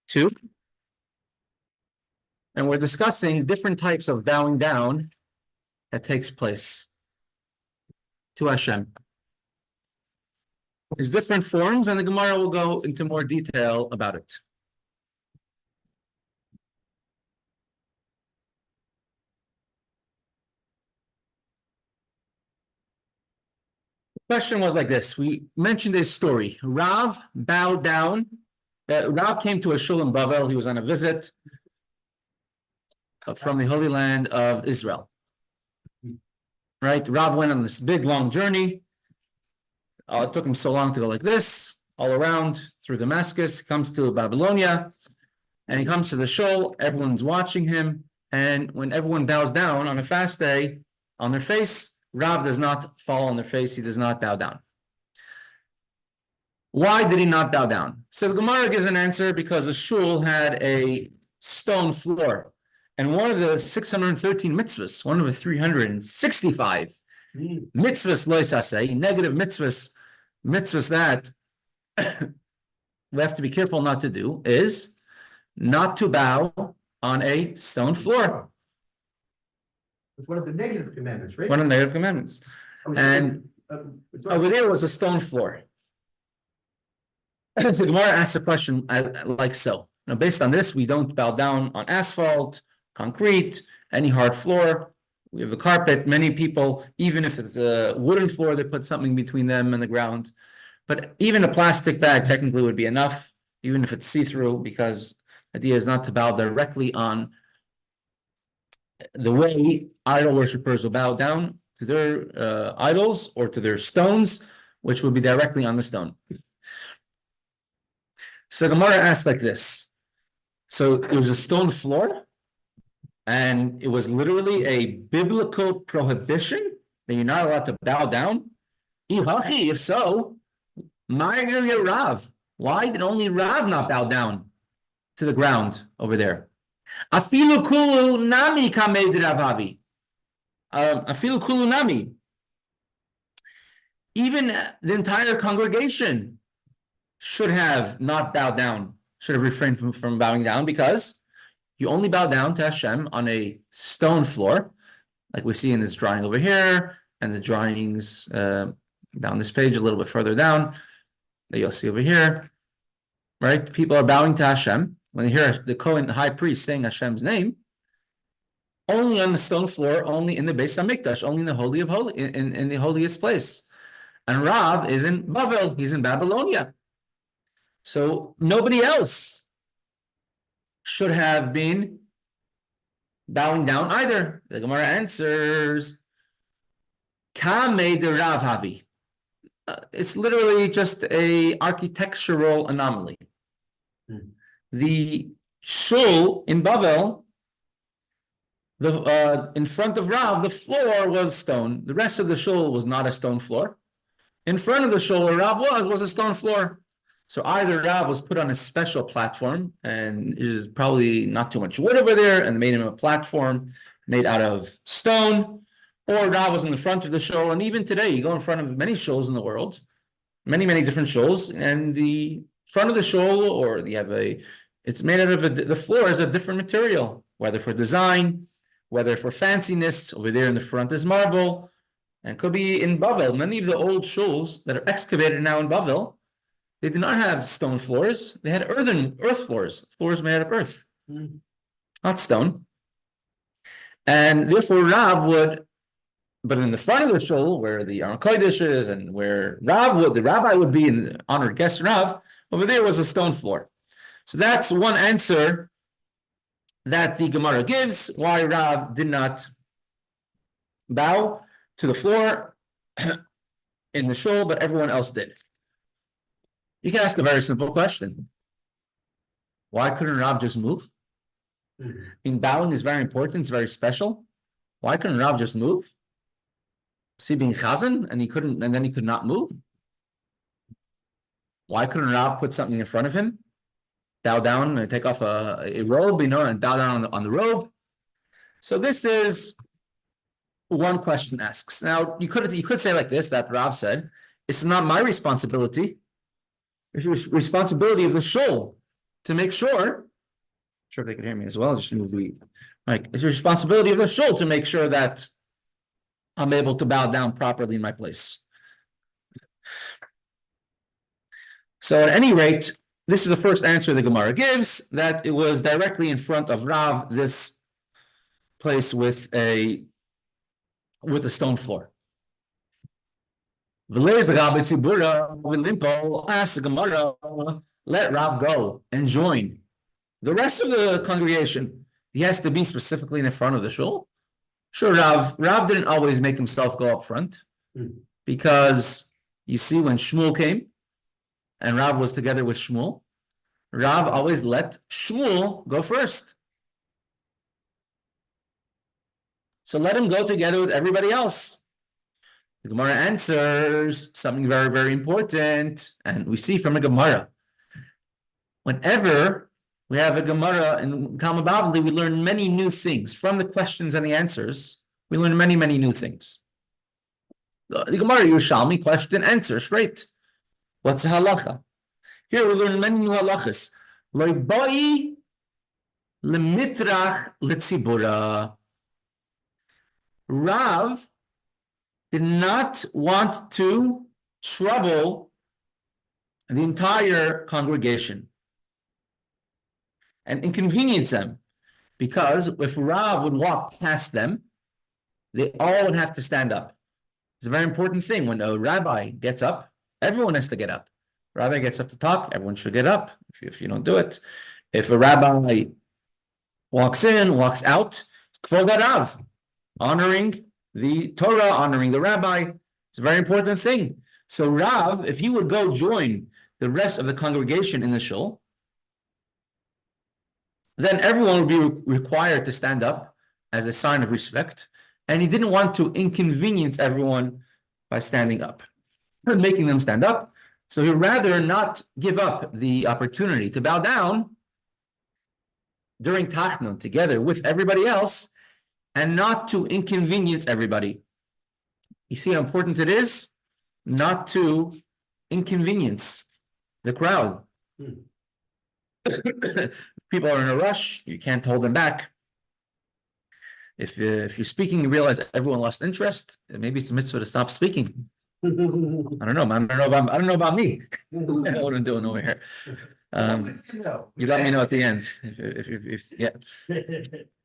2. And we're discussing different types of bowing down that takes place to Hashem. There's different forms, and the Gemara will go into more detail about it. The question was like this. We mentioned a story. Rav bowed down. Rav came to a shul in Bavel. He was on a visit from the Holy Land of Israel. Right? Rav went on this big, long journey. It took him so long to go like this, all around through Damascus, comes to Babylonia, and he comes to the shul. Everyone's watching him. And when everyone bows down on a fast day on their face, Rav does not fall on their face. He does not bow down. Why did he not bow down? So the Gemara gives an answer because the shul had a stone floor. And one of the 613 mitzvahs, one of the 365 mitzvahs, loisasei, negative mitzvahs that we have to be careful not to do, is not to bow on a stone floor. It's one of the negative commandments, right? One of the negative commandments. And over there was a stone floor. So Gemara asks a question like so. Now, based on this, we don't bow down on asphalt, concrete, any hard floor. We have a carpet. Many people, even if it's a wooden floor, they put something between them and the ground. But even a plastic bag technically would be enough, even if it's see-through, because the idea is not to bow directly on the way idol worshippers will bow down to their idols or to their stones, which would be directly on the stone. So Gemara asks like this. So it was a stone floor, and it was literally a biblical prohibition that you're not allowed to bow down. If so, Rav. Why did only Rav not bow down to the ground over there? Afilu kulu nami kamei d'Ravavi. Afilu kulu nami. Even the entire congregation should have not bowed down, should have refrained from bowing down, because you only bow down to Hashem on a stone floor, like we see in this drawing over here, and the drawings down this page a little bit further down that you'll see over here. Right? People are bowing to Hashem. When they hear the Kohen, the high priest, saying Hashem's name, only on the stone floor, only in the Beis HaMikdash, only in the Holy of Holy, in the holiest place. And Rav is in Bavel, he's in Babylonia. So nobody else should have been bowing down either. The Gemara answers, Kamei de Rav Havi. It's literally just a architectural anomaly. The shul in Bavel, in front of Rav, the floor was stone. The rest of the shul was not a stone floor. In front of the shul where Rav was a stone floor. So either Rav was put on a special platform, and there's probably not too much wood over there, and they made him a platform made out of stone, or Rav was in the front of the shul. And even today, you go in front of many shuls in the world, many different shuls, and the front of the shul, or you have it's made out of the floor is a different material, whether for design, whether for fanciness. Over there in the front is marble, and could be in Bavel. Many of the old shuls that are excavated now in Bavel, they did not have stone floors. They had earth floors made out of earth, not stone. And therefore Rav would, but in the front of the shul, where the Aron Kodesh is, and where the rabbi would be, in the honored guest Rav, over there was a stone floor. So that's one answer that the Gemara gives, why Rav did not bow to the floor in the shul, but everyone else did. You can ask a very simple question. Why couldn't Rav just move? Bowing is very important, it's very special. Why couldn't Rav just move? See, being chazan, and then he could not move? Why couldn't Rav put something in front of him, bow down and take off a robe, and bow down on the robe? So this is one question asks. Now, you could say like this, that Rav said, it's not my responsibility. It's the responsibility of the shul to make sure they could hear me as well. Just move the mic. It's the responsibility of the shul to make sure that I'm able to bow down properly in my place. So at any rate, this is the first answer the Gemara gives, that it was directly in front of Rav, this place with a stone floor. Ask the Gemara, let Rav go and join the rest of the congregation. He has to be specifically in the front of the shul. Sure, Rav didn't always make himself go up front, because you see when Shmuel came and Rav was together with Shmuel, Rav always let Shmuel go first. So let him go together with everybody else. The Gemara answers something very, very important, and we see from a Gemara. Whenever we have a Gemara in Talmud Bavli, we learn many new things. From the questions and the answers, we learn many, many new things. The Gemara Yerushalmi, question, answer, straight. What's the halacha? Here we learn many new halachas. Lo bai lemitrach letzibura. Rav did not want to trouble the entire congregation and inconvenience them, because if Rav would walk past them, they all would have to stand up. It's a very important thing. When a rabbi gets up, everyone has to get up. Rabbi gets up to talk, everyone should get up. If you don't do it, if a rabbi walks in, walks out, it's Kvod Rav, honoring the Torah, honoring the rabbi. It's a very important thing. So Rav, if he would go join the rest of the congregation in the shul, then everyone would be required to stand up as a sign of respect, and he didn't want to inconvenience everyone by standing up and making them stand up. So he'd rather not give up the opportunity to bow down during Tachnun together with everybody else, and not to inconvenience everybody. You see how important it is not to inconvenience the crowd. People are in a rush, you can't hold them back. If you're speaking, you realize everyone lost interest, maybe it's a mitzvah to stop speaking. I don't know about me. What I'm doing over here. You let me know at the end. Yeah.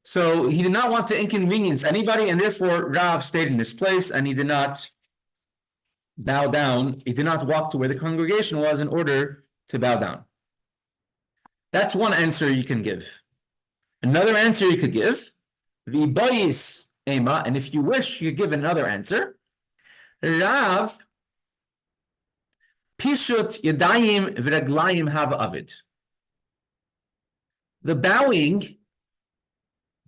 So he did not want to inconvenience anybody, and therefore Rav stayed in this place, and he did not bow down. He did not walk to where the congregation was in order to bow down. That's one answer you can give. Another answer you could give, v'bayis ema, and if you wish, you could give another answer. Rav pishut yadayim v'raglayim hava avid. The bowing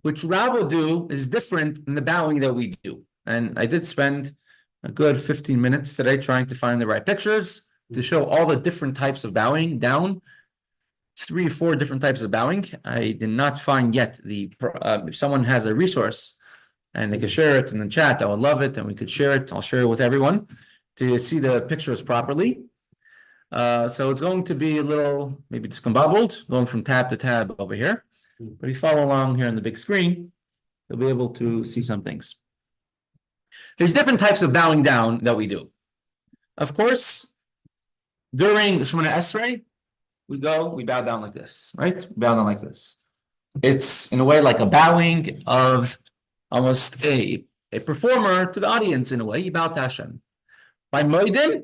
which Rav will do is different than the bowing that we do. And I did spend a good 15 minutes today trying to find the right pictures to show all the different types of bowing down. 3 or 4 different types of bowing. I did not find yet if someone has a resource and they could share it in the chat, I would love it, and we could share it. I'll share it with everyone to see the pictures properly. So it's going to be a little maybe discombobbled, going from tab to tab over here. But if you follow along here on the big screen, you'll be able to see some things. There's different types of bowing down that we do. Of course, during the Shemona Esrei, we bow down like this, right? We bow down like this. It's in a way like a bowing of almost a performer to the audience in a way. You bow to Hashem. By Moedim, you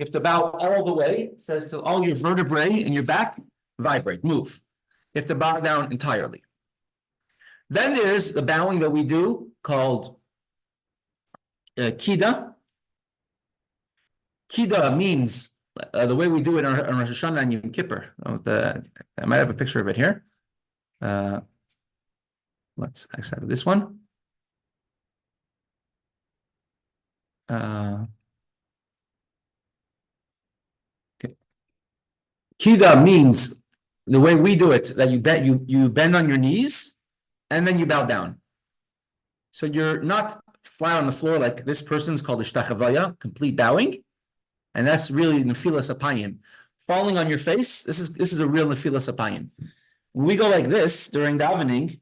have to bow all the way. It says to all your vertebrae in your back, vibrate, move. You have to bow down entirely. Then there's the bowing that we do called Kida. Kida means the way we do it on Rosh Hashanah and Yom Kippur. I might have a picture of it here. Let's accept this one. Okay. Kida means the way we do it, that you bend on your knees and then you bow down. So you're not flat on the floor like this person's called the shtachavaya, complete bowing. And that's really nefilas apayim. falling on your face, this is a real Nefilas Apayim. When we go like this during davening,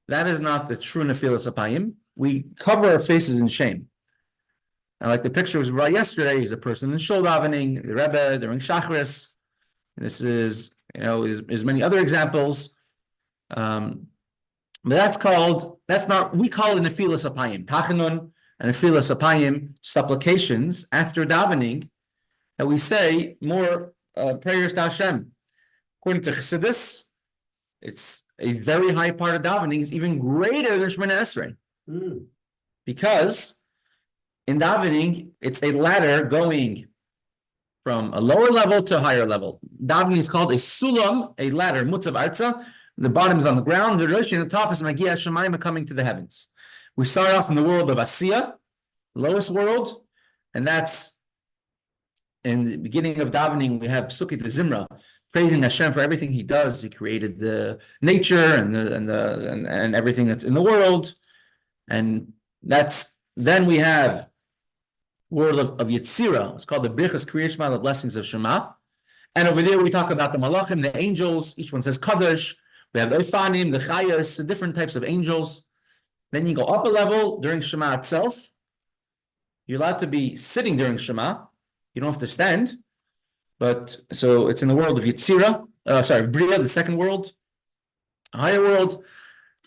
that is not the true Nefilas Apayim. We cover our faces in shame. And like the picture was brought yesterday, is a person in shul davening, the Rebbe during Shachris. This is, there's many other examples. But that's not, we call it Nefilas Apayim. Tachanun and Nefilas Apayim, supplications after davening, that we say more prayers to Hashem. According to Chassidus, it's a very high part of davening, is even greater than Shemoneh Esrei. Because in davening, it's a ladder going from a lower level to a higher level. Davening is called a sulam, a ladder, mutzav arza. The bottom is on the ground. The rosh, and the top is Magiya Shemayim, coming to the heavens. We start off in the world of Asiya, lowest world, and that's in the beginning of davening. We have Psukei de Zimra, praising Hashem for everything He does. He created the nature and everything that's in the world, and then we have world of Yetzirah. It's called the Brichas Kriya Shema, the blessings of Shema. And over there we talk about the Malachim, the angels. Each one says Kadosh. We have the Ofanim, the Chayas, the different types of angels. Then you go up a level during Shema itself. You're allowed to be sitting during Shema. You don't have to stand. But so it's in the world of Yetzirah, Bria, the second world, a higher world.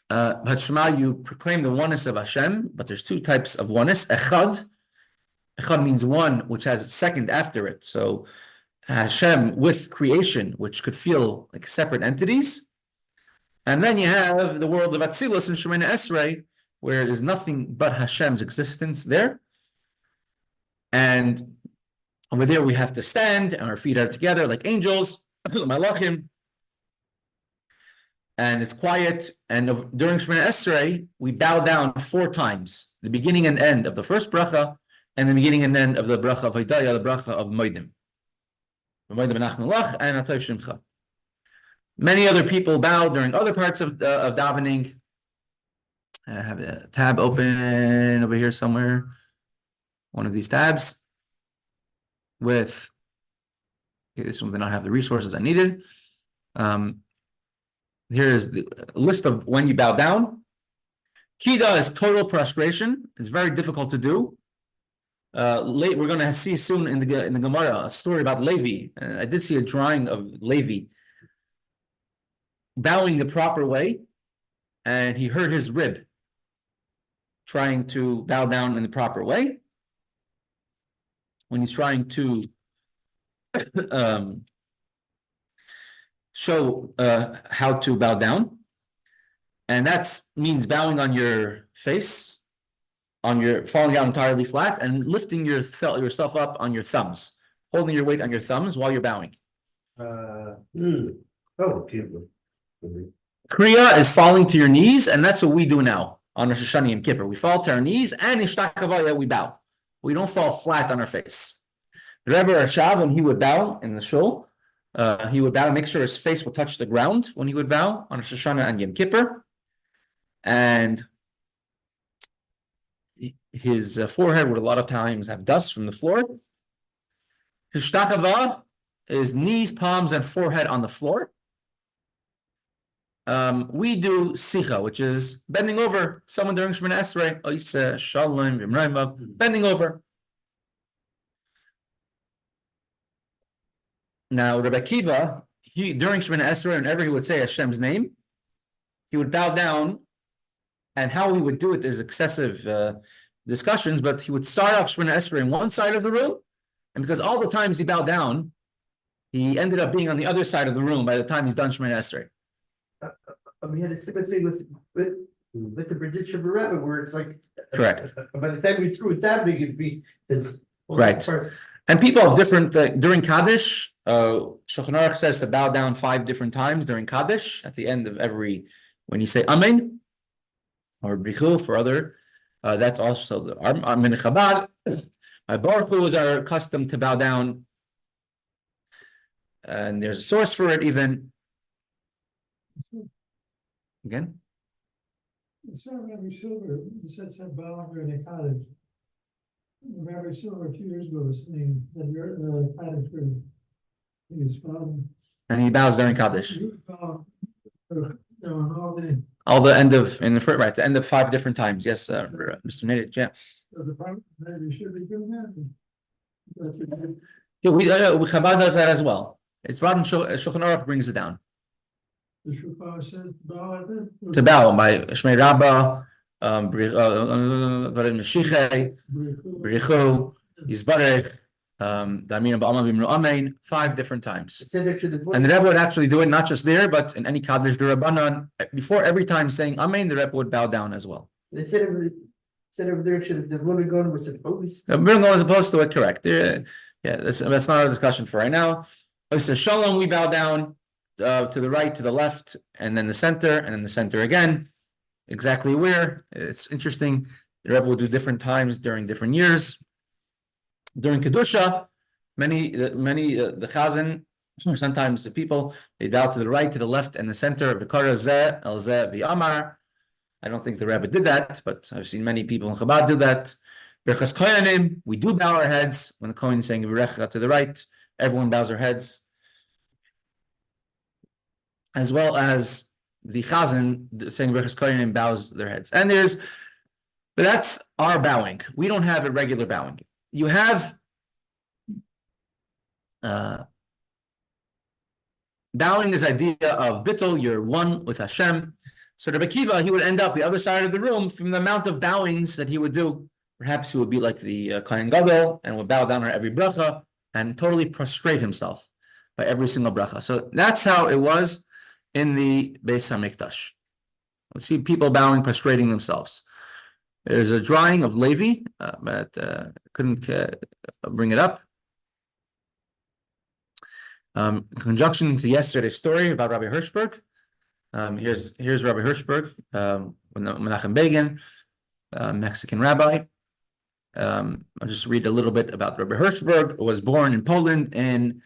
But Shema, you proclaim the oneness of Hashem, but there's two types of oneness. Echad. Echad means one, which has a second after it. So Hashem with creation, which could feel like separate entities. And then you have the world of Atzilus and Shemoneh Esrei, where there's nothing but Hashem's existence there. And over there we have to stand, and our feet are together like angels, Malachim. And it's quiet. And during Shemoneh Esrei, we bow down 4 times, the beginning and end of the first bracha, and the beginning and end of the bracha of Haidaya, the bracha of Moedim. And Atayv Shimcha. Many other people bow during other parts of davening. I have a tab open over here somewhere. One of these tabs with, this one did not have the resources I needed. Here is the list of when you bow down. Kida is total prostration. It's very difficult to do. We're going to see soon in the Gemara a story about Levi. I did see a drawing of Levi bowing the proper way, and he hurt his rib trying to bow down in the proper way. When he's trying to show how to bow down, and that means bowing on your face, falling down entirely flat, and lifting yourself up on your thumbs, holding your weight on your thumbs while you're bowing. Kriya is falling to your knees, and that's what we do now on Rosh Hashanah Yom Kippur. We fall to our knees, and Ishtakavaya, we bow. We don't fall flat on our face. The Rebbe Rashav, when he would bow in the shul, he would bow and make sure his face would touch the ground when he would bow on Rosh Hashanah and Yom Kippur. And his forehead would a lot of times have dust from the floor. His shtakava is knees, palms, and forehead on the floor. We do sicha, which is bending over. Someone during Shemoneh Esrei, bending over. Now, Rabbi Akiva, during Shemoneh Esrei, whenever he would say Hashem's name, he would bow down, and how he would do it is excessive discussions, but he would start off Shemoneh Esrei in one side of the room, and because all the times he bowed down, he ended up being on the other side of the room by the time he's done Shemoneh Esrei. We had a similar thing with the Bridget Rebbe, where it's like, correct. By the time we threw it that big, it'd be right. And people have different during Kaddish. Shulchan Aruch says to bow down 5 different times during Kaddish at the end of when you say Amen or Brichu for other. That's also the Amen Chabad. My Baruch Hu is our custom to bow down, and there's a source for it even. Again? Rabbi Silver, you said bow under the cottage. Rabbi Silver 2 years ago was saying that you're the cottage room. his father. And he bows during Kaddish. The All the end of, in the first, right, the end of 5 different times. Yes, Mr. Nadit, yeah. department maybe should be doing that. Yeah, Chabad does that as well. It's brought in Shulchan Aruch brings it down. The Shofar says bow at it. To bow by Shmei Rabbah, Mashiach, Berichu, Yisbarech, Damina Ba'amah Bimnu Amen, 5 different times. It said actually the And the Rebbe would actually do it not just there, but in any Kaddish D'Rabbanan. Before every time saying Amen, the Rebbe would bow down as well. They said over there actually that the Umayyon was supposed The Umayyon was opposed to it, correct. Yeah, that's not our discussion for right now. So Shalom, we bow down to the right, to the left, and then the center, and then the center again. Exactly where? It's interesting. The Rebbe will do different times during different years. During Kedusha, the Chazan, sometimes the people, they bow to the right, to the left, and the center of the Kara Zeh, El Zeh, V'Amar. I don't think the Rebbe did that, but I've seen many people in Chabad do that. Berchas Koyanim, we do bow our heads when the Kohen is saying V'Recha to the right. Everyone bows their heads, as well as the Chazan saying Berchas Koyanim bows their heads. But that's our bowing. We don't have a regular bowing. You have bowing is idea of bittul, you're one with Hashem. So Rebbe Kiva, he would end up the other side of the room from the amount of bowings that he would do. Perhaps he would be like the Kohen Gadol and would bow down on every bracha and totally prostrate himself by every single bracha. So that's how it was in the Beis HaMikdash. Let's see people bowing, prostrating themselves. There's a drawing of Levi, but couldn't bring it up. In conjunction to yesterday's story about Rabbi Hirschberg, here's Rabbi Hirschberg, Menachem Begin, Mexican rabbi. I'll just read a little bit about Rabbi Hirschberg. Was born in Poland in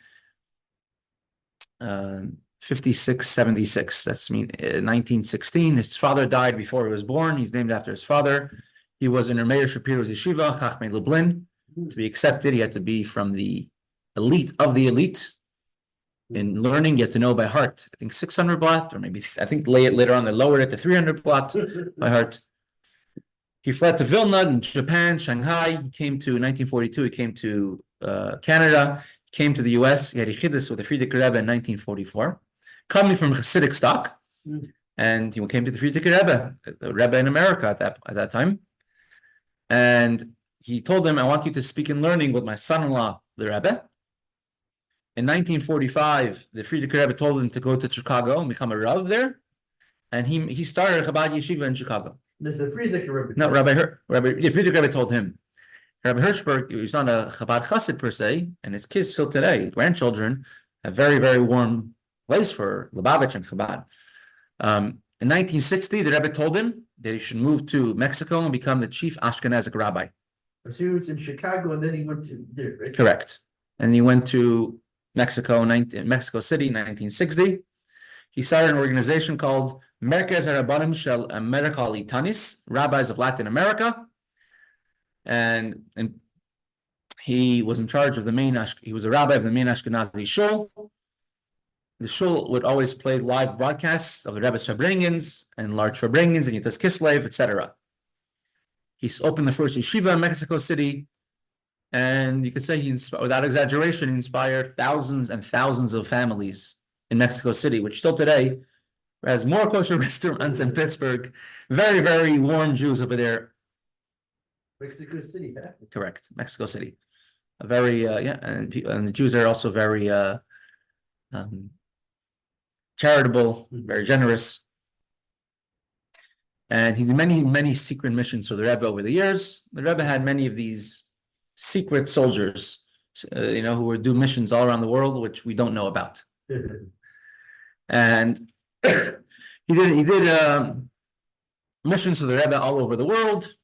5676. That's 1916. His father died before he was born. He's named after his father. He was in Meir Shapiro's yeshiva, Chachmei Lublin. To be accepted, he had to be from the elite of the elite. In learning, you have to know by heart. I think 600 blot, or maybe I think later on they lowered it to 300 blot by heart. He fled to Vilna in Japan, Shanghai. He came to 1942. He came to Canada. He came to the U.S. He had Yichidus with the Frierdiker Rebbe in 1944. Coming from Hasidic stock, and he came to the Frierdiker Rebbe, the Rebbe in America at that time. And he told him, "I want you to speak in learning with my son-in-law, the Rebbe." In 1945, the Frierdiker Rebbe told him to go to Chicago and become a Rav there, and he started a Chabad yeshiva in Chicago. There's a Frierdiker Rebbe. No, the Frierdiker Rebbe told him. Rabbi Hirschberg, he's not a Chabad Chassid per se, and his kids still today, grandchildren, a very, very warm place for Lubavitch and Chabad. In 1960, the Rebbe told him that he should move to Mexico and become the chief Ashkenazic rabbi. So he was in Chicago and then he went to there, right? Correct. And he went to Mexico City in 1960. He started an organization called Merkez HaRabbanim Shel America Litanis, Rabbis of Latin America. And he was in charge of he was a rabbi of the main Ashkenazi shul. The shul would always play live broadcasts of the Rebbe's Farbrengens and large Farbrengens and Yitas Kislev, etc. He's opened the first yeshiva in Mexico City, and you could say without exaggeration, he inspired thousands and thousands of families in Mexico City, which still today has more kosher restaurants in Pittsburgh. Very, very warm Jews over there. Mexico City, huh? Correct, Mexico City. A very and the Jews are also very charitable, very generous. And he did many secret missions for the Rebbe over the years. The Rebbe had many of these secret soldiers, who would do missions all around the world, which we don't know about. And he did missions for the Rebbe all over the world.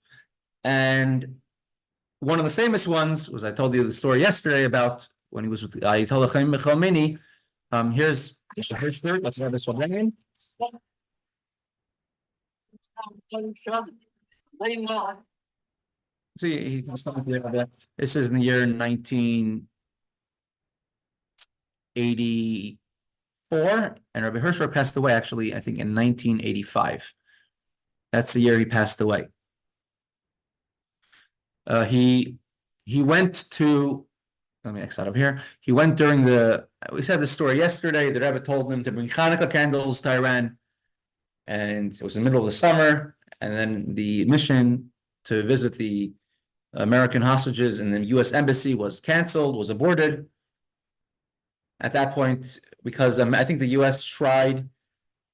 And one of the famous ones was, I told you the story yesterday about when he was with Ayatollah Khomeini. Here's the history. Let's have this one in. See, he can start with this is in the year 1980. 1984, and Rabbi Hirschberg passed away actually, I think, in 1985. That's the year he passed away. He went to, let me X out of here. He went during we said this story yesterday. The Rebbe told him to bring Hanukkah candles to Iran, and it was in the middle of the summer. And then the mission to visit the American hostages in the U.S. embassy was canceled, was aborted. At that point, because I think the U.S. tried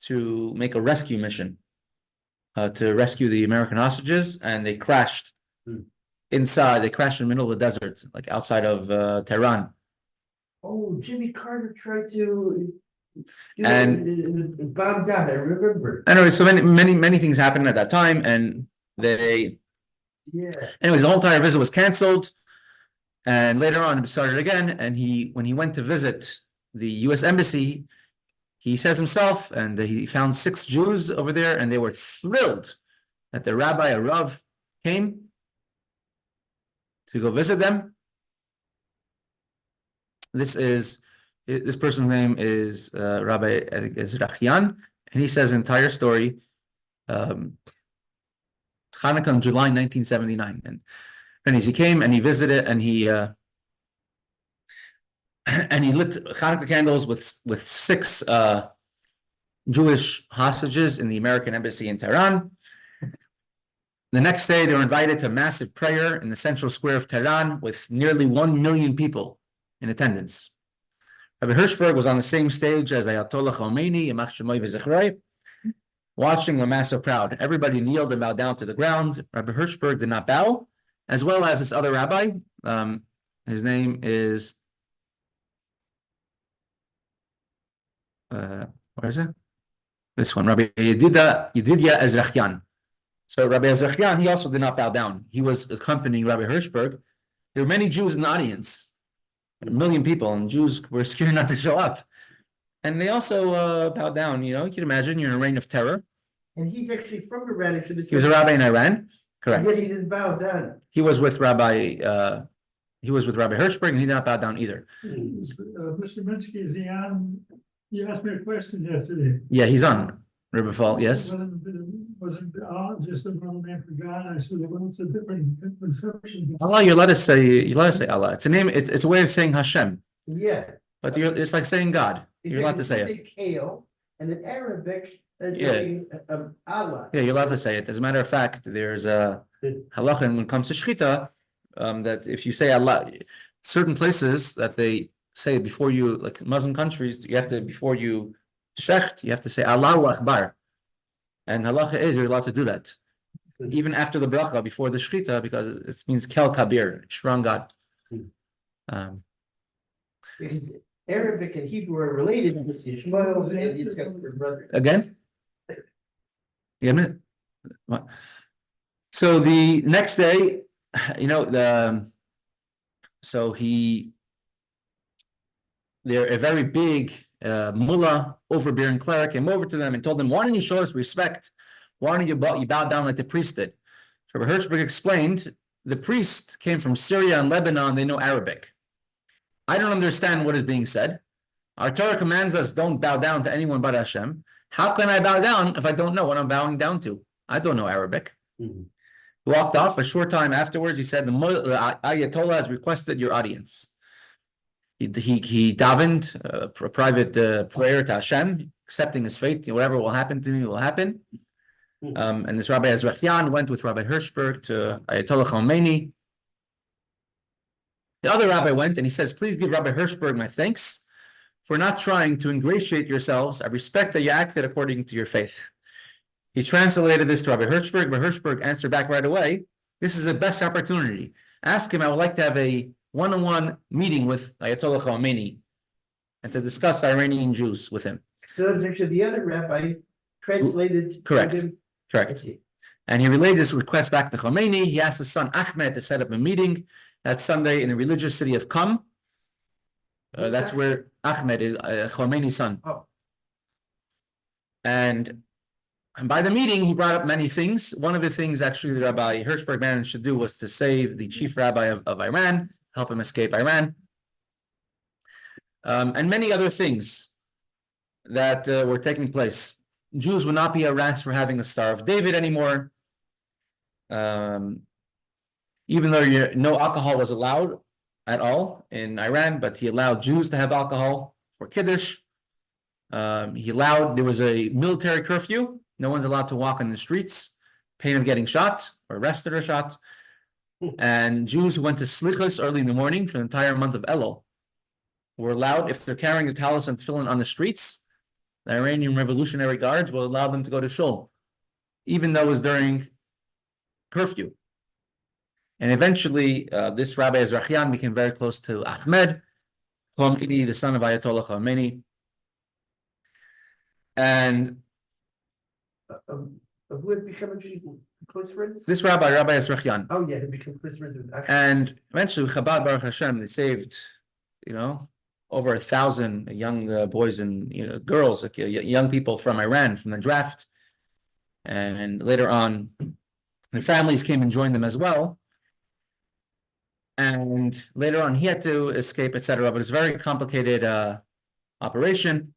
to make a rescue mission to rescue the American hostages, and they crashed inside. They crashed in the middle of the desert, like outside of Tehran. Oh, Jimmy Carter tried to. And bombed out. I remember. Anyway, so many things happened at that time, and they. Yeah. Anyways, the whole entire visit was canceled, and later on it started again. And when he went to visit the U.S. embassy, he says himself, and he found 6 Jews over there, and they were thrilled that the rabbi, a Rav, came to go visit them. This person's name is Rabbi, I think is Rachian, and he says the entire story. Hanukkah in July 1979, and he came and he visited, and he lit Hanukkah candles with 6 Jewish hostages in the American embassy in Tehran. The next day, they were invited to a massive prayer in the central square of Tehran with nearly 1 million people in attendance. Rabbi Hirschberg was on the same stage as Ayatollah Khomeini, Yamach Shemoy V'Zichrei, watching the massive crowd. Everybody kneeled and bowed down to the ground. Rabbi Hirschberg did not bow, as well as this other rabbi. His name is where is it? This one, Rabbi Yedidya Ezrachian. So Rabbi Ezrachian, he also did not bow down. He was accompanying Rabbi Hirschberg. There were many Jews in the audience, 1 million people, and Jews were scared not to show up. And they also bowed down. You can imagine you're in a reign of terror. And he's actually from Iran. He was a rabbi in Iran, correct? Yet he didn't bow down. He was with Rabbi Hirschberg, and he did not bow down either. Mr. Minsky, is he on? You asked me a question yesterday. Yeah, he's on River Fall. Yes. Wasn't just another name for God? I said, well, it's a different conception. Allah, you let us say Allah. It's a name. It's a way of saying Hashem. Yeah. But it's like saying God. You're allowed to say it. Kale, and in Arabic, Allah. Yeah, you're allowed to say it. As a matter of fact, there's a halacha when it comes to shechita, that if you say Allah, certain places that they say before you, like Muslim countries, you have to, before you shecht, you have to say Allahu Akbar. And halacha is you're allowed to do that. Even after the bracha, before the shechita, because it means Kel Kabir, strong God. Because Arabic and Hebrew are related, because Yishmael and Yitzchak were brothers. Again? Yeah. So the next day, a very big mullah, overbearing cleric, came over to them and told them, why don't you show us respect? Why don't you bow down like the priest did? So Rabbi Hirschberg explained, the priest came from Syria and Lebanon, they know Arabic. I don't understand what is being said. Our Torah commands us, don't bow down to anyone but Hashem. How can I bow down if I don't know what I'm bowing down to? I don't know Arabic. He walked off. A short time afterwards, he said, the Ayatollah has requested your audience. He davened a private prayer to Hashem, accepting his fate. Whatever will happen to me will happen. And this Rabbi Ezrachian went with Rabbi Hirschberg to Ayatollah Khomeini. The other rabbi went and he says, please give Rabbi Hirschberg my thanks for not trying to ingratiate yourselves. I respect that you acted according to your faith. He translated this to Rabbi Hirschberg. Rabbi Hirschberg answered back right away, this is the best opportunity. Ask him, I would like to have a one-on-one meeting with Ayatollah Khomeini and to discuss Iranian Jews with him. So that's actually the other rabbi translated. Correct. And he relayed this request back to Khomeini. He asked his son Ahmed to set up a meeting that Sunday in the religious city of Qom. That's where Ahmed is, Khomeini's son. Oh. And by the meeting, he brought up many things. One of the things actually Rabbi Hirschberg managed to do was to save the chief rabbi of Iran, help him escape Iran. and many other things that were taking place. Jews would not be harassed for having a Star of David anymore. Even though no alcohol was allowed at all in Iran, but he allowed Jews to have alcohol for Kiddush. There was a military curfew. No one's allowed to walk in the streets, pain of getting shot or arrested or shot. And Jews who went to Slichos early in the morning for the entire month of Elul were allowed, if they're carrying the talis and tefillin on the streets, the Iranian Revolutionary Guards will allow them to go to shul, even though it was during curfew. And eventually, this Rabbi Ezrachian became very close to Ahmed Khomeini, the son of Ayatollah Khomeini. And who had become close friends? this Rabbi Ezrachian. Oh yeah, he became close friends with Ahmed. And eventually, Chabad, Baruch Hashem, they saved, over 1,000 young boys and girls, like young people from Iran, from the draft. And later on, their families came and joined them as well. And later on, he had to escape, etc. But it's a very complicated operation.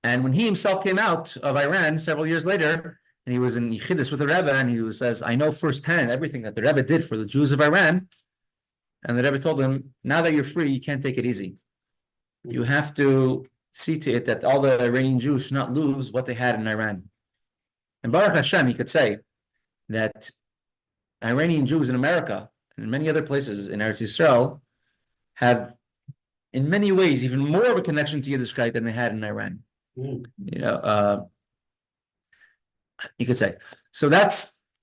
And when he himself came out of Iran several years later, and he was in Yechidus with the Rebbe, and he says, I know firsthand everything that the Rebbe did for the Jews of Iran. And the Rebbe told him, now that you're free, you can't take it easy. You have to see to it that all the Iranian Jews should not lose what they had in Iran. And Baruch Hashem, he could say that Iranian Jews in America and many other places in Eretz Yisrael have, in many ways, even more of a connection to Yiddishkeit than they had in Iran. You could say. So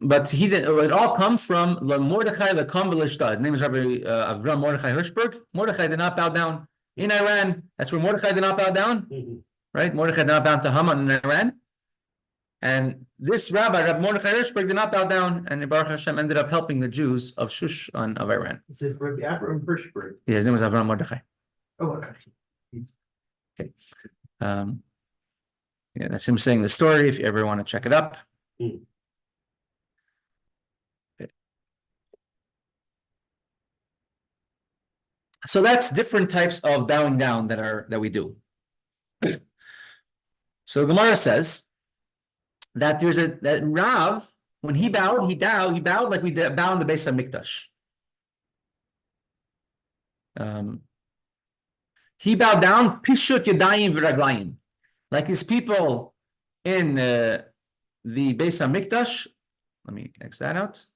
but it all comes from Mordechai Lekam V'Lishta. His name is Rabbi Avram Mordechai Hirschberg. Mordechai did not bow down in Iran. That's where Mordechai did not bow down, right? Mordechai did not bow to Haman in Iran. And this Rabbi Mordechai Hirschberg, did not bow down, and Baruch Hashem ended up helping the Jews of Shushan of Iran. It says Rabbi Avram Hirschberg. Yeah, his name was Avram Mordechai. Oh, okay. Okay. That's him saying the story, if you ever want to check it up. Okay. So that's different types of bowing down that we do. So Gemara says that that Rav, when he bowed like we bow in the Beis HaMikdash. He bowed down pishut yadayim v'raglayim, like his people in the Beis HaMikdash. Let me X that out.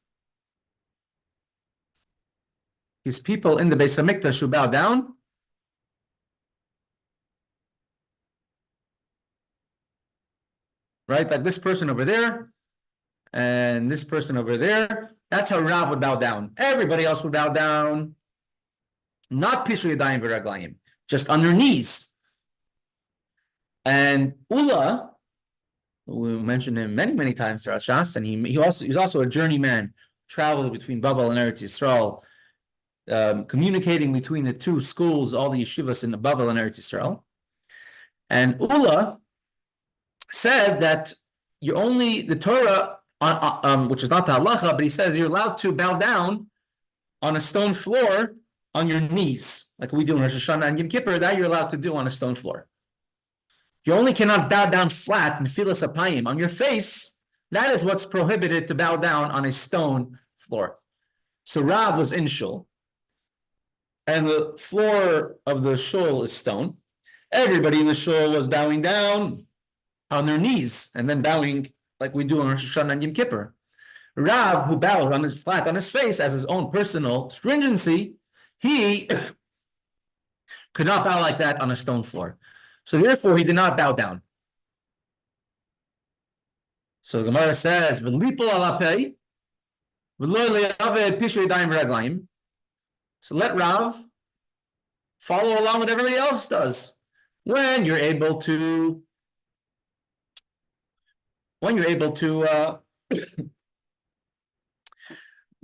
His people in the Beis HaMikdash who bow down. Right, like this person over there, and this person over there. That's how Rav would bow down. Everybody else would bow down, not pishu yadayim v'raglayim, just on their knees. And Ula, we mentioned him many, many times throughout Shas, and he was also a journeyman, traveled between Babel and Eretz Yisrael, communicating between the two schools, all the yeshivas in the Babel and Eretz Yisrael. And Ula said that the Torah, which is not the halacha, but he says you're allowed to bow down on a stone floor on your knees, like we do in Rosh Hashanah and Yom Kippur. That you're allowed to do on a stone floor. You only cannot bow down flat and filas apayim on your face. That is what's prohibited, to bow down on a stone floor. So Rav was in shul, and the floor of the shul is stone. Everybody in the shul was bowing down on their knees, and then bowing like we do in Rosh Hashanah and Yom Kippur. Rav, who bows flat on his face as his own personal stringency, he could not bow like that on a stone floor. So therefore, he did not bow down. So Gemara says, so let Rav follow along with everybody else does. When you're able to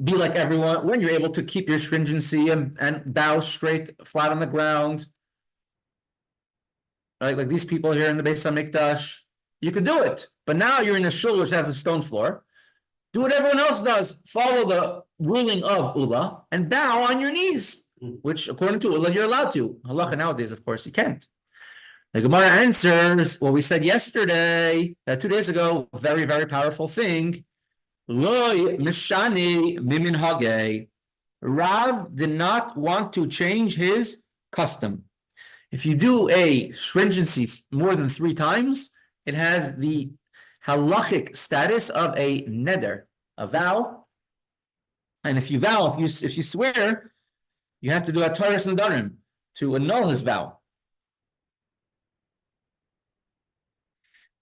be like everyone, when you're able to keep your stringency and bow straight, flat on the ground, right? Like these people here in the Beis HaMikdash, you could do it. But now you're in a shul which has a stone floor. Do what everyone else does. Follow the ruling of Ula and bow on your knees. which according to Allah, you're allowed to. Halacha nowadays, of course, you can't. The Gemara answers what we said yesterday, 2 days ago, very, very powerful thing. Loy mishani miminhage. Rav did not want to change his custom. If you do a stringency more than 3 times, it has the halachic status of a neder, a vow. And if you vow, if you swear, you have to do a Torah Nedarim to annul his vow.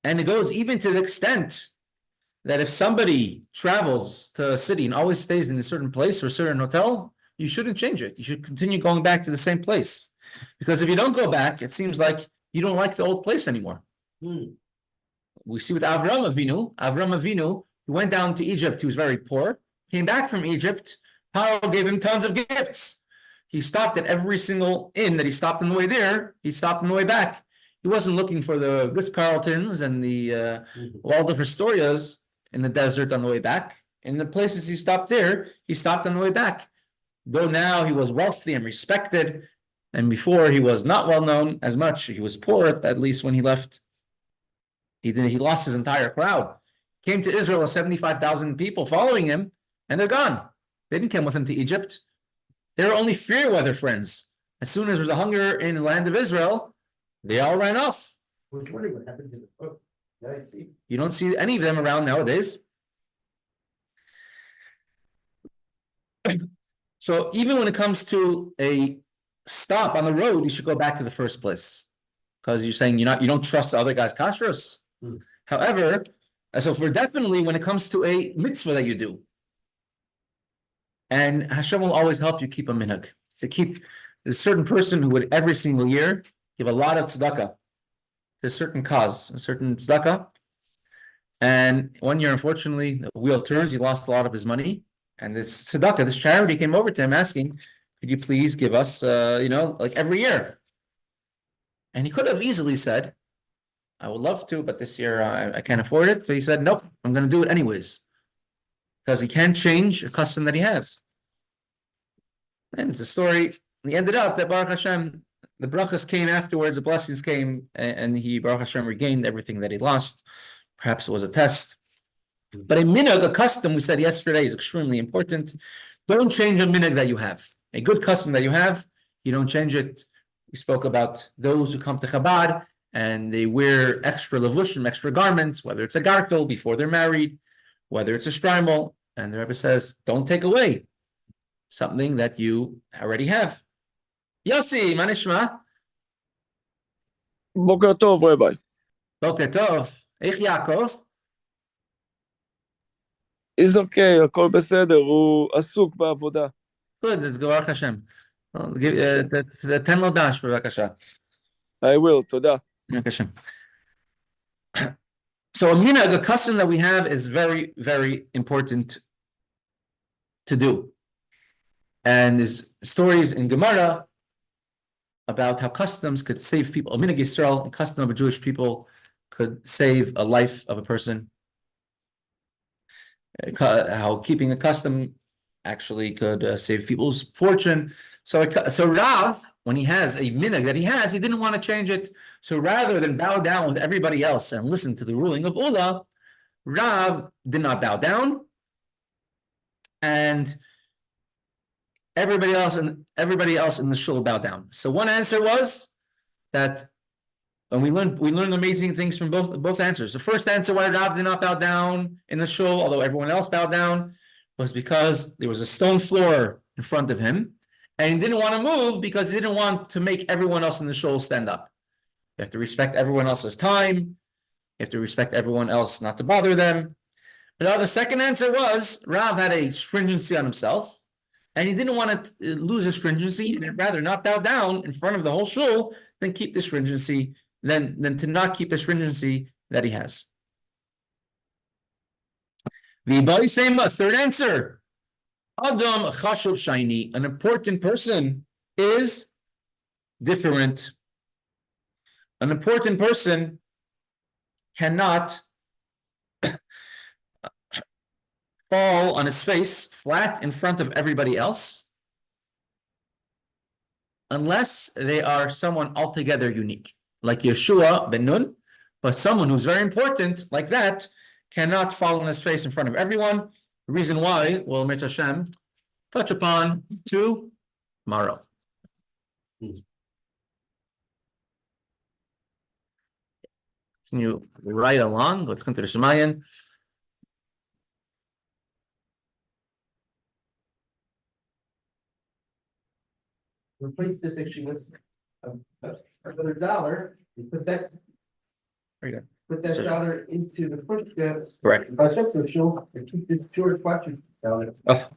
And it goes even to the extent that if somebody travels to a city and always stays in a certain place or a certain hotel, you shouldn't change it. You should continue going back to the same place. Because if you don't go back, it seems like you don't like the old place anymore. We see with Avram Avinu, he went down to Egypt, he was very poor, came back from Egypt, Paro gave him tons of gifts. He stopped at every single inn that he stopped on the way there, he stopped on the way back. He wasn't looking for the Ritz-Carltons and the Waldorf Astorias in the desert on the way back. In the places he stopped there, he stopped on the way back. Though now he was wealthy and respected, and before he was not well known as much, he was poor at least when he left. He lost his entire crowd. Came to Israel with 75,000 people following him, and they're gone. They didn't come with him to Egypt. They were only fair weather friends. As soon as there was a hunger in the land of Israel, they all ran off. I was wondering what happened to the book. Yeah, I see. You don't see any of them around nowadays. So even when it comes to a stop on the road, you should go back to the first place. Because you're saying you don't trust the other guy's kashrus. However, so for definitely when it comes to a mitzvah that you do, and Hashem will always help you keep a minhag. To keep a certain person who would every single year give a lot of tzedakah to a certain cause, a certain tzedakah. And one year, unfortunately, the wheel turns, he lost a lot of his money. And this tzedakah, this charity came over to him asking, could you please give us, like every year? And he could have easily said, I would love to, but this year I can't afford it. So he said, nope, I'm going to do it anyways. Because he can't change a custom that he has. And it's a story. He ended up that Baruch Hashem, the brachas came afterwards, the blessings came, and he, Baruch Hashem, regained everything that he lost. Perhaps it was a test. But a minhag, a custom, we said yesterday, is extremely important. Don't change a minhag that you have. A good custom that you have, you don't change it. We spoke about those who come to Chabad and they wear extra levushim, extra garments, whether it's a gartel before they're married, whether it's a shtreimel, and the Rebbe says, don't take away something that you already have. Yossi, ma nishma? Boker Tov, Rabbi. Boker Tov. Ich Yaakov. It's okay, הכל בסדר, הוא עסוק בעבודה. Good, it's Baruch Hashem. תן לו דש, בבקשה. I will, תודה. בבקשה. So a minhag, a custom that we have is very, very important to do. And there's stories in Gemara about how customs could save people. A minhag Yisrael, a custom of a Jewish people, could save a life of a person. How keeping a custom actually could save people's fortune. So Rav, when he has a minhag that he didn't want to change it. So rather than bow down with everybody else and listen to the ruling of Ula, Rav did not bow down, and everybody else in the shul bowed down. So one answer was that, and we learned amazing things from both answers. The first answer why Rav did not bow down in the shul, although everyone else bowed down, was because there was a stone floor in front of him, and he didn't want to move because he didn't want to make everyone else in the shul stand up. You have to respect everyone else's time. You have to respect everyone else not to bother them. But the second answer was Rav had a stringency on himself, and he didn't want to lose his stringency, and rather not bow down in front of the whole shul than keep the stringency, than to not keep the stringency that he has. A third answer. Adam chashuv shayni, an important person is different. An important person cannot fall on his face flat in front of everybody else unless they are someone altogether unique, like Yeshua ben Nun, but someone who's very important, like that, cannot fall on his face in front of everyone. The reason why, we'll Mit Hashem touch upon tomorrow. Continue right along. Let's come to the Umayyon. Replace this actually with another dollar, you put that. Very good. Put that So- dollar into the first Correct. and keep the George watches dollar. Oh.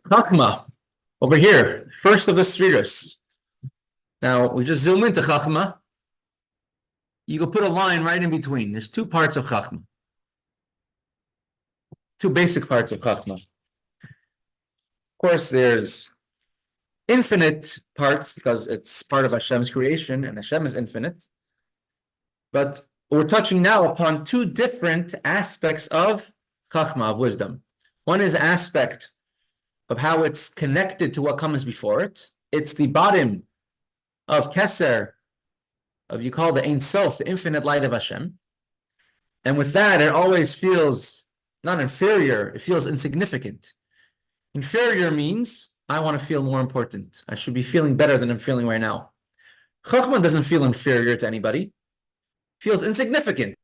Chachma, over here, first of the Sfiros. Now, we just zoom into Chachma. You can put a line right in between. There's two parts of Chachma. Two basic parts of Chachma. Of course, there's infinite parts because it's part of Hashem's creation and Hashem is infinite. But we're touching now upon two different aspects of Chachma, of wisdom. One is aspect of how it's connected to what comes before it. It's the bottom of Keser, of you call the Ein Sof, the infinite light of Hashem. And with that, it always feels not inferior, it feels insignificant. Inferior means I want to feel more important. I should be feeling better than I'm feeling right now. Chachma doesn't feel inferior to anybody. Feels insignificant.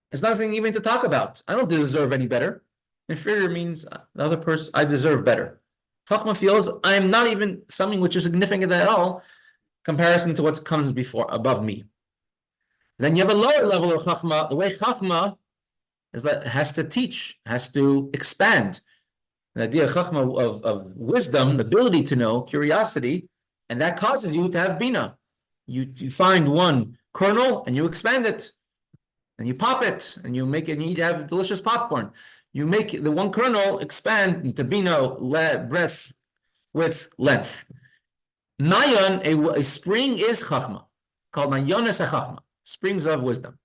There's nothing even to talk about. I don't deserve any better. Inferior means the other person, I deserve better. Chachma feels I'm not even something which is significant at all comparison to what comes before, above me. Then you have a lower level of Chachma. The way Chachma is that it has to teach, has to expand. The idea of Chachma, of wisdom, the ability to know, curiosity, and that causes you to have Bina. You find one kernel and you expand it, and you pop it, and you make it, and you have delicious popcorn. You make the one kernel expand into Bina, breadth, width, length. Mayan, a spring is Chachma, called Mayones HaChachma, springs of wisdom.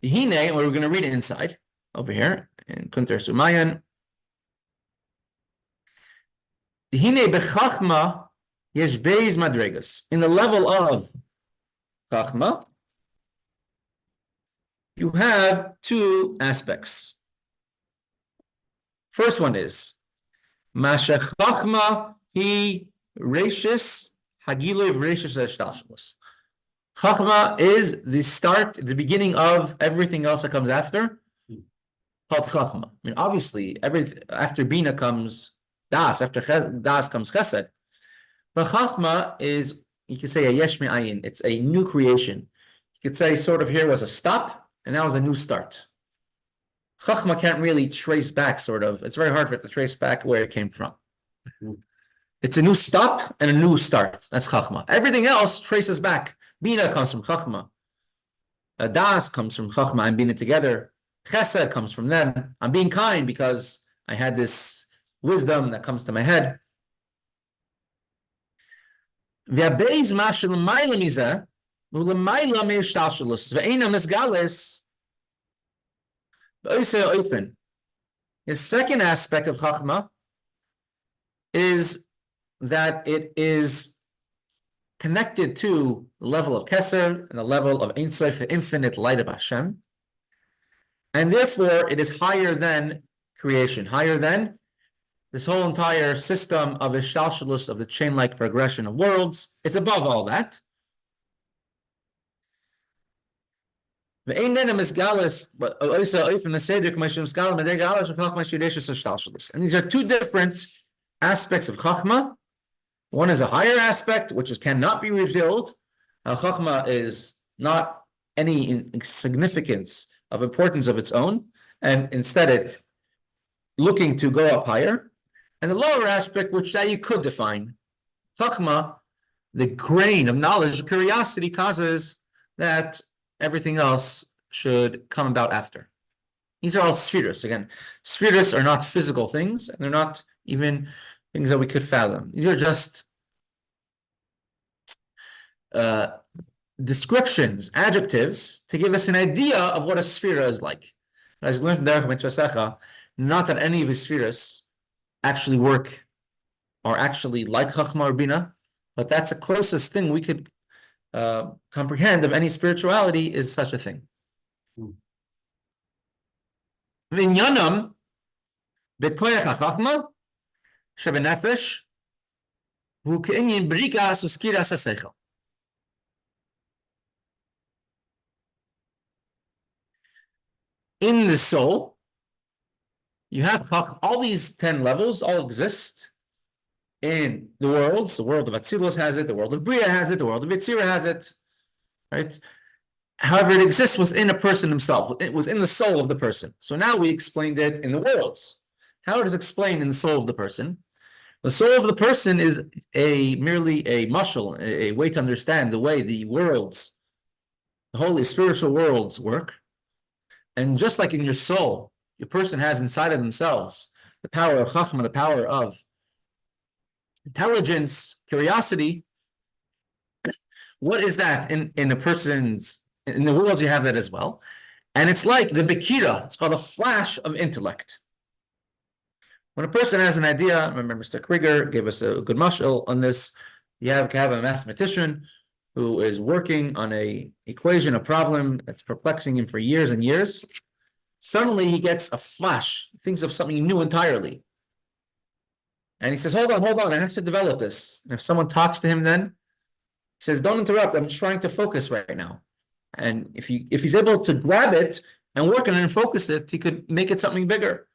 Hine, we're going to read it inside, over here, in Kuntres Umayyon. Hine bechachma yesh beis madregas. In the level of Chachma, you have two aspects. First one is Masha Chachma hi reishis hagiluv reishis eshtalshalos. Chachma is the start, the beginning of everything else that comes after. Called Chachma. I mean, obviously, after Bina comes Das, after Das comes Chesed. But Chachma is, you could say, a Yesh Me'ayin. It's a new creation. You could say, sort of, here was a stop, and now is a new start. Chachma can't really trace back, sort of. It's very hard for it to trace back where it came from. It's a new stop and a new start. That's Chachma. Everything else traces back. Bina comes from Chachma. Das comes from Chachma and Bina together. Chesed comes from them. I'm being kind because I had this wisdom that comes to my head. His second aspect of Chachma is that it is connected to the level of Keser and the level of Ein Sof, the infinite light of Hashem. And therefore, it is higher than creation, higher than this whole entire system of Ishtalshalus, of the chain-like progression of worlds. It's above all that. And these are two different aspects of Chachma. One is a higher aspect, which cannot be revealed. Chachma is not any significance of importance of its own, and instead it looking to go up higher. And the lower aspect, which that you could define, Chachma, the grain of knowledge, curiosity causes that everything else should come about after. These are all spheres. Again, spheres are not physical things, and they're not even things that we could fathom. These are just descriptions, adjectives, to give us an idea of what a sphere is like. As we learned in Derech Mitzvah, not that any of his spheres actually work are actually like Chachma or Bina, but that's the closest thing we could comprehend of any spirituality is such a thing. Vinyanam b'koyach hachachma shebenefesh hu k'inyin b'rikas u'skiras ha'seichel. In the soul, you have all these 10 levels all exist in the worlds. The world of Atzilus has it, the world of Bria has it, the world of Yetzirah has it, right? However, it exists within a person himself, within the soul of the person. So now we explained it in the worlds. How it is explained in the soul of the person. The soul of the person is merely a mashal, a way to understand the way the worlds, the holy spiritual worlds work. And just like in your soul, your person has inside of themselves the power of chachma, the power of intelligence, curiosity. What is that in a person's, in the world you have that as well. And it's like the bekira, it's called a flash of intellect. When a person has an idea, I remember Mr. Krieger gave us a good mashal on this. You have a mathematician who is working on a equation, a problem that's perplexing him for years and years. Suddenly he gets a flash, he thinks of something new entirely. And he says, hold on, I have to develop this. And if someone talks to him then, he says, don't interrupt, I'm trying to focus right now. And if he's able to grab it and work on it and focus it, he could make it something bigger.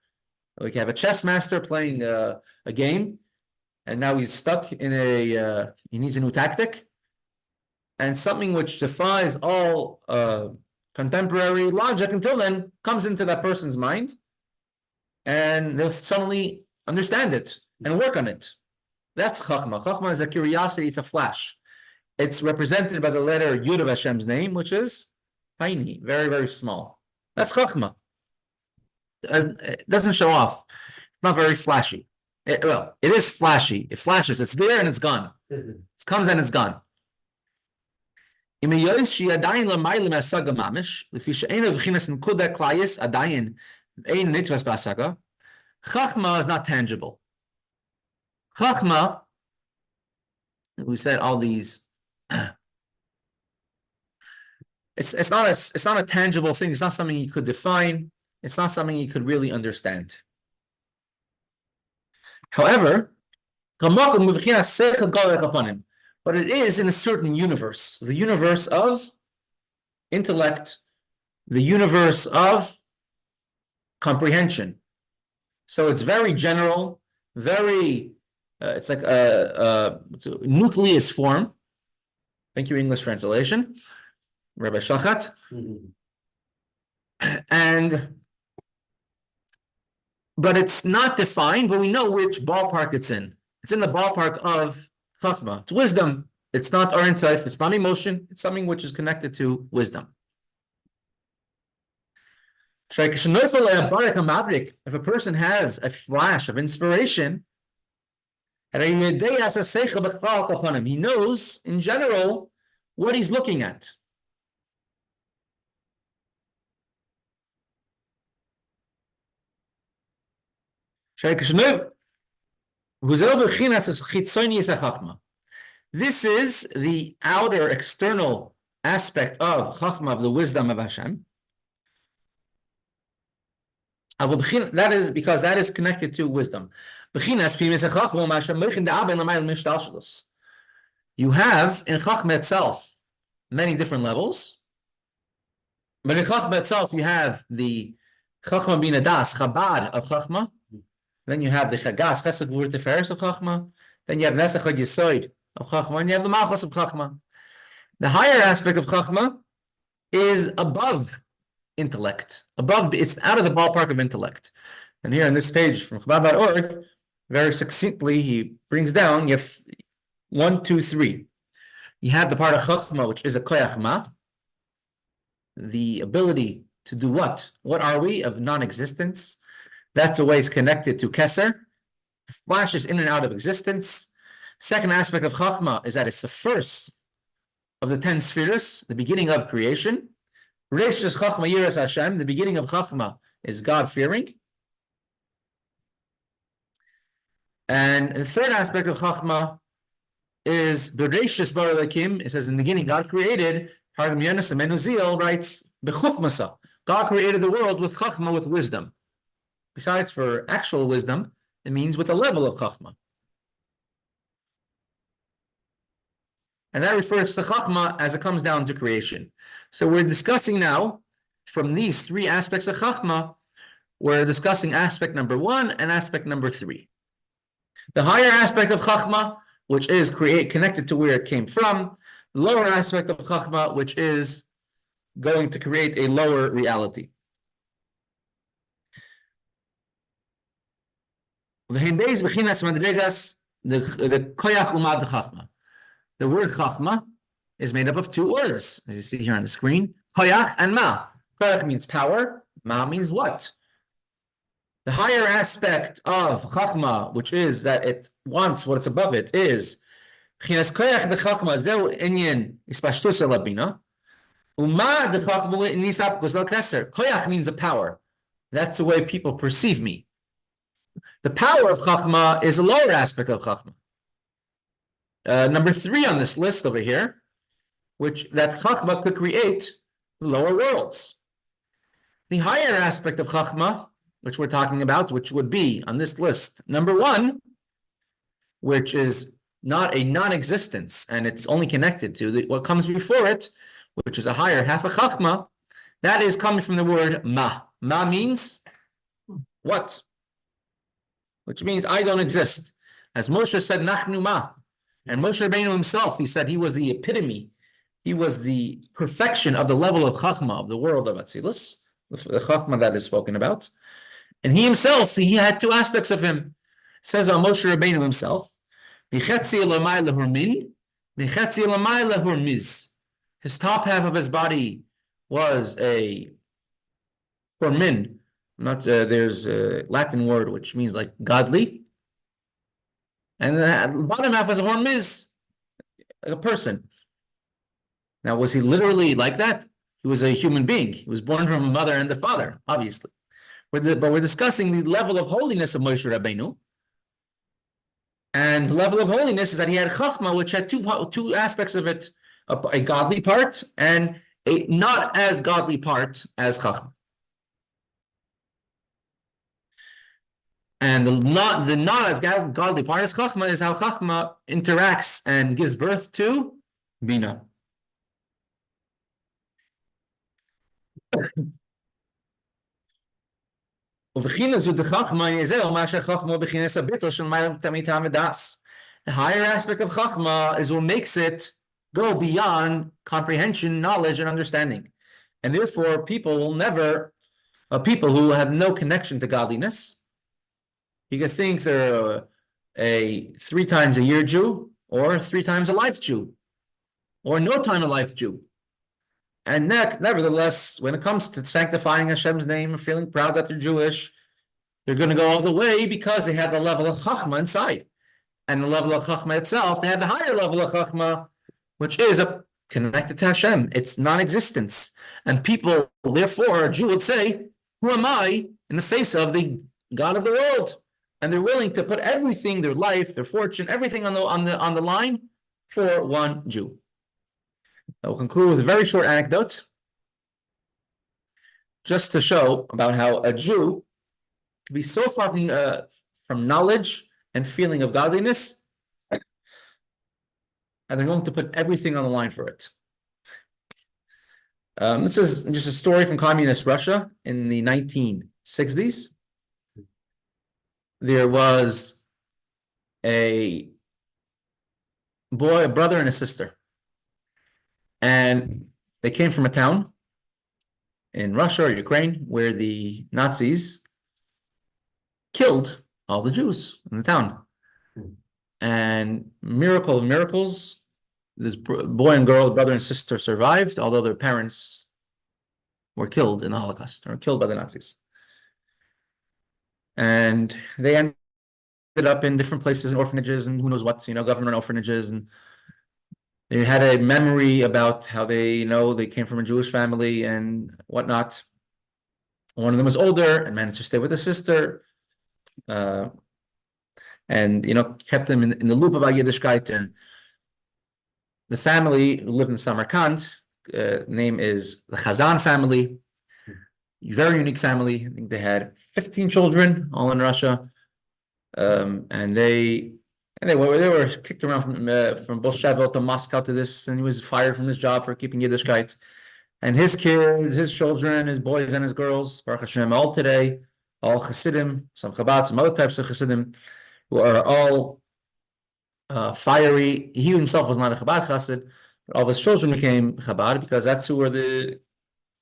Like you have a chess master playing a game, and now he's stuck in he needs a new tactic. And something which defies all contemporary logic until then comes into that person's mind, and they'll suddenly understand it and work on it. That's Chachma. Chachma is a curiosity, it's a flash. It's represented by the letter Yud of Hashem's name, which is tiny, very, very small. That's Chachma. It doesn't show off. It's not very flashy. It is flashy. It flashes. It's there and it's gone. It comes and it's gone. Chachma is not tangible. Chachma, we said all these. It's not a tangible thing. It's not something you could define. It's not something you could really understand. However, but it is in a certain universe, the universe of intellect, the universe of comprehension. So it's very general, very, it's like a nucleus form. Thank you, English translation, Rabbi Shachat. But it's not defined, but we know which ballpark it's in. It's in the ballpark of Chachma. It's wisdom. It's not Ein Sof. It's not emotion. It's something which is connected to wisdom. If a person has a flash of inspiration, he knows in general what he's looking at. This is the outer external aspect of Chachma, of the wisdom of Hashem. That is because that is connected to wisdom. You have in Chachma itself many different levels, but in Chachma itself you have the Chachma Bina Das, Chabad of Chachma. Then you have the Chagas, Chesed Gvur Tiferes of Chachma. Then you have Nesach Yisoid of Chachma, and you have the Malchus of Chachma. The higher aspect of Chachma is above intellect. It's out of the ballpark of intellect. And here on this page from Chabad.org, very succinctly, he brings down, you have 1, 2, 3. You have the part of Chachma, which is a Koyach Ma, the ability to do what? What are we? Of non-existence. That's always connected to Keser, flashes in and out of existence. Second aspect of Chachma is that it's the first of the 10 spheres, the beginning of creation. Reishis Chachma Yiras Hashem, the beginning of Chachma is God-fearing. And the third aspect of Chachma is Bereshis bara Elokim. It says in the beginning, God created. Hargam Yonas Amenuziel writes, B'chuchmasa. God created the world with Chachma, with wisdom. Besides, for actual wisdom, it means with a level of Chachma. And that refers to Chachma as it comes down to creation. So we're discussing now, from these three aspects of Chachma, we're discussing aspect number 1 and aspect number 3. The higher aspect of Chachma, which is connected to where it came from. The lower aspect of Chachma, which is going to create a lower reality. The word Chachma is made up of 2 words, as you see here on the screen. Koyach and Ma. Koyach means power. Ma means what? The higher aspect of Chachma, which is that it wants what's above it, is Koyach the Chachma zeu inyan ispashtus elabina. Uma the Chachma nisap kusal keser. Koyach means a power. That's the way people perceive me. The power of Chachma is a lower aspect of Chachma. Number 3 on this list over here, which that Chachma could create lower worlds. The higher aspect of Chachma, which we're talking about, which would be on this list, number 1, which is not a non-existence, and it's only connected to what comes before it, which is a higher half of Chachma, that is coming from the word Ma. Ma means what? Which means I don't exist. As Moshe said, Nachnu Ma. And Moshe Rabbeinu himself, he said he was the epitome, he was the perfection of the level of Chachma, of the world of Atzilus, the Chachma that is spoken about. And he himself, he had 2 aspects of him. It says on Moshe Rabbeinu himself, his top half of his body was a hormin. There's a Latin word which means like godly. And the bottom half was a hormiz, a person. Now, was he literally like that? He was a human being. He was born from a mother and the father, obviously. But we're discussing the level of holiness of Moshe Rabbeinu. And the level of holiness is that he had Chachma, which had two aspects of it, a godly part and a not as godly part as Chachma. And the not as godly part as Chachma is how Chachma interacts and gives birth to Bina. The higher aspect of Chachma is what makes it go beyond comprehension, knowledge, and understanding. And therefore, people will never, people who have no connection to godliness, you can think they're a 3 times a year Jew, or 3 times a life Jew, or no time a life Jew. And nevertheless, when it comes to sanctifying Hashem's name and feeling proud that they're Jewish, they're going to go all the way because they have the level of Chachma inside. And the level of Chachma itself, they have the higher level of Chachma, which is connected to Hashem. It's non-existence. And people, therefore, a Jew would say, who am I in the face of the God of the world? And they're willing to put everything, their life, their fortune, everything on the line for one Jew. I will conclude with a very short anecdote, just to show about how a Jew can be so far from knowledge and feeling of godliness, and they're going to put everything on the line for it. This is just a story from communist Russia in the 1960s. There was a brother and a sister. And they came from a town in Russia or Ukraine where the Nazis killed all the Jews in the town. And miracle of miracles, this boy and girl, brother and sister survived, although their parents were killed in the Holocaust, or killed by the Nazis. And they ended up in different places, in orphanages and who knows what, government orphanages, and they had a memory about how they came from a Jewish family and whatnot. One of them was older and managed to stay with his sister. And and kept them in the loop about Yiddishkeit. And the family who lived in Samarkand, name is the Khazan family, very unique family. I think they had 15 children, all in Russia, and they were kicked around from Bolshevik to Moscow to this, and he was fired from his job for keeping Yiddishkeit. And his kids, his children, his boys and his girls, Baruch Hashem, all today, all Hasidim, some Chabad, some other types of Hasidim, who are all fiery. He himself was not a Chabad Chassid, but all of his children became Chabad because that's who were the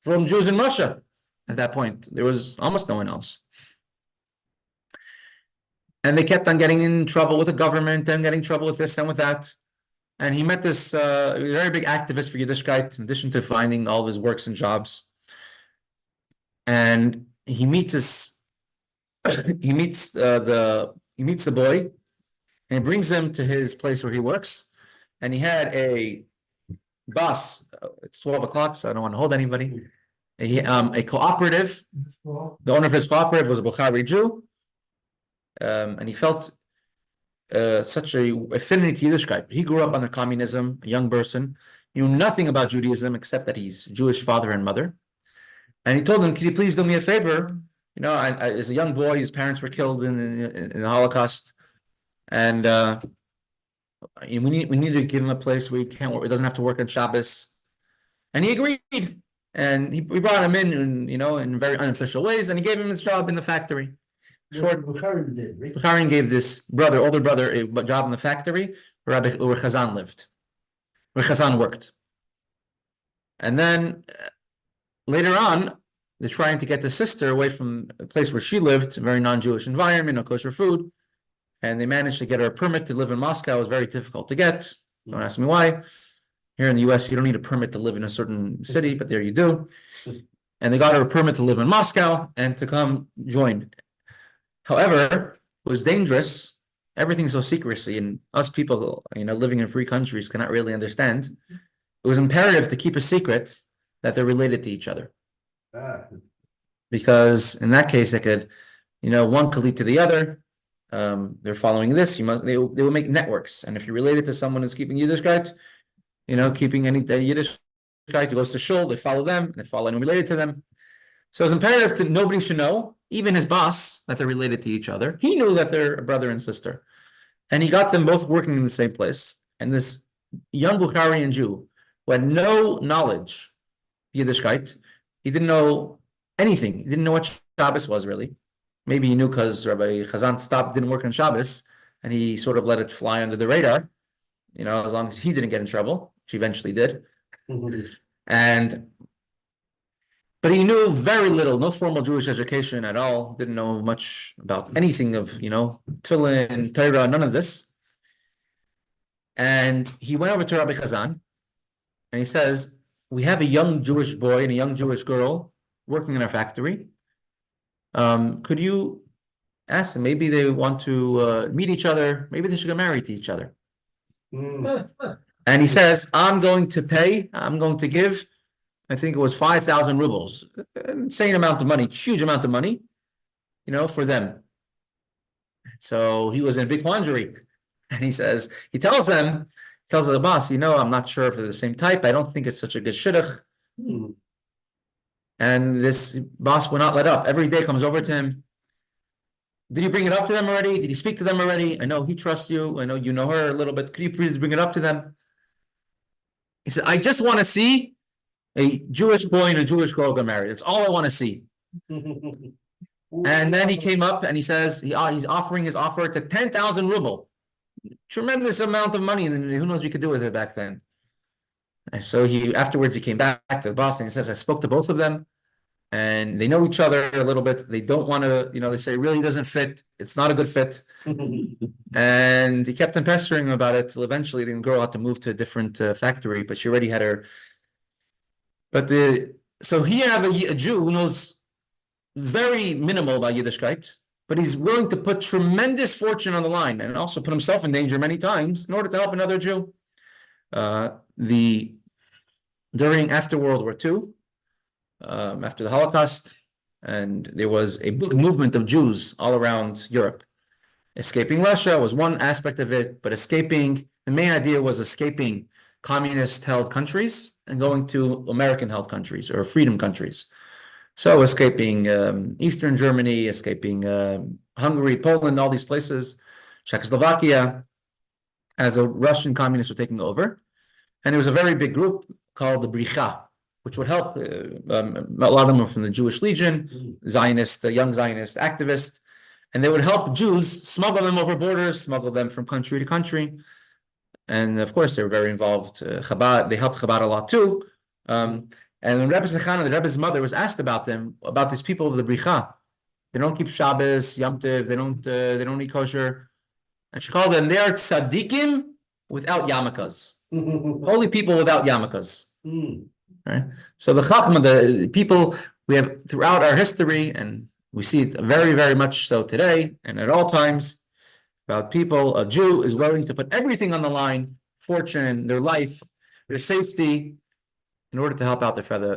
from Jews in Russia at that point. There was almost no one else. And they kept on getting in trouble with the government and getting in trouble with this and with that. And he met this very big activist for Yiddishkeit, in addition to finding all of his works and jobs. And he meets the boy, and brings him to his place where he works. And he had a boss. It's 12 o'clock, so I don't want to hold anybody. A cooperative. The owner of his cooperative was a Bukhari Jew, and he felt such a affinity to Yiddishkeit. He grew up under communism, a young person, knew nothing about Judaism except that he's Jewish father and mother. And he told him, "Can you please do me a favor? As a young boy, his parents were killed in the Holocaust, and we need to give him a place where he doesn't have to work on Shabbos." And he agreed, and we brought him in very unofficial ways, and he gave him his job in the factory. Bukharin did, right? Bukharin gave this older brother, a job in the factory where Chazan lived, where Chazan worked. And then later on, they're trying to get the sister away from a place where she lived, a very non-Jewish environment, no kosher food. And they managed to get her a permit to live in Moscow. It was very difficult to get. Don't ask me why. Here in the US, you don't need a permit to live in a certain city, but there you do. And they got her a permit to live in Moscow and to come join. However, it was dangerous. Everything's so secrecy, and us people, living in free countries cannot really understand. It was imperative to keep a secret that they're related to each other. Because in that case, they could, one could lead to the other. They're following this. They will make networks, and if you're related to someone who's keeping Yiddishkeit, keeping any Yiddishkeit who goes to shul, they follow them. And they follow anyone related to them. So it's imperative to nobody should know, even his boss, that they're related to each other. He knew that they're a brother and sister, and he got them both working in the same place. And this young Bukharian Jew who had no knowledge of Yiddishkeit, he didn't know anything. He didn't know what Shabbos was really. Maybe he knew because Rabbi Chazan didn't work on Shabbos, and he sort of let it fly under the radar, as long as he didn't get in trouble, which he eventually did. But he knew very little, no formal Jewish education at all, didn't know much about anything of, Tefillin, Torah, none of this. And he went over to Rabbi Chazan, and he says, "We have a young Jewish boy and a young Jewish girl working in our factory. Could you ask them, maybe they want to meet each other, maybe they should get married to each other." And he says, I'm going to give, I think it was 5,000 rubles, an insane amount of money, huge amount of money, for them. So he was in a big quandary. And he tells the boss, I'm not sure if they're the same type. I don't think it's such a good shidduch. And this boss will not let up. Every day comes over to him. Did you bring it up to them already? Did you speak to them already? I know he trusts you. I know you know her a little bit. Could you please bring it up to them? He said, I just want to see a Jewish boy and a Jewish girl get married. That's all I want to see. And then he came up and he says he's offering his offer to 10,000 ruble. Tremendous amount of money. And who knows what you could do with it back then. And so afterwards he came back to the boss and he says, I spoke to both of them and they know each other a little bit. They don't want to, they say it really doesn't fit. It's not a good fit. And he kept on pestering him about it till eventually the girl had to move to a different factory, but she already had her. So here you have a Jew who knows very minimal about Yiddishkeit, but he's willing to put tremendous fortune on the line and also put himself in danger many times in order to help another Jew. After World War II, after the Holocaust, and there was a big movement of Jews all around Europe. Escaping Russia was one aspect of it, but the main idea was escaping communist-held countries and going to American-held countries or freedom countries. So escaping Eastern Germany, escaping Hungary, Poland, all these places, Czechoslovakia, as the Russian communists were taking over. And there was a very big group called the Bricha, which would help. A lot of them were from the Jewish Legion, Zionist, young Zionist activists, and they would help Jews smuggle them over borders, smuggle them from country to country. And of course, they were very involved. Chabad, they helped Chabad a lot too. And when Rebbe Zechana, the Rebbe's mother, was asked about these people of the Bricha, they don't keep Shabbos, Yom Tov, they don't eat kosher, and she called them, they are tzaddikim without yarmulkes, holy people without yarmulkes. Right? So the Chachma, the people we have throughout our history, and we see it very, very much so today, and at all times, about people, a Jew is willing to put everything on the line, fortune, their life, their safety, in order to help out their fellow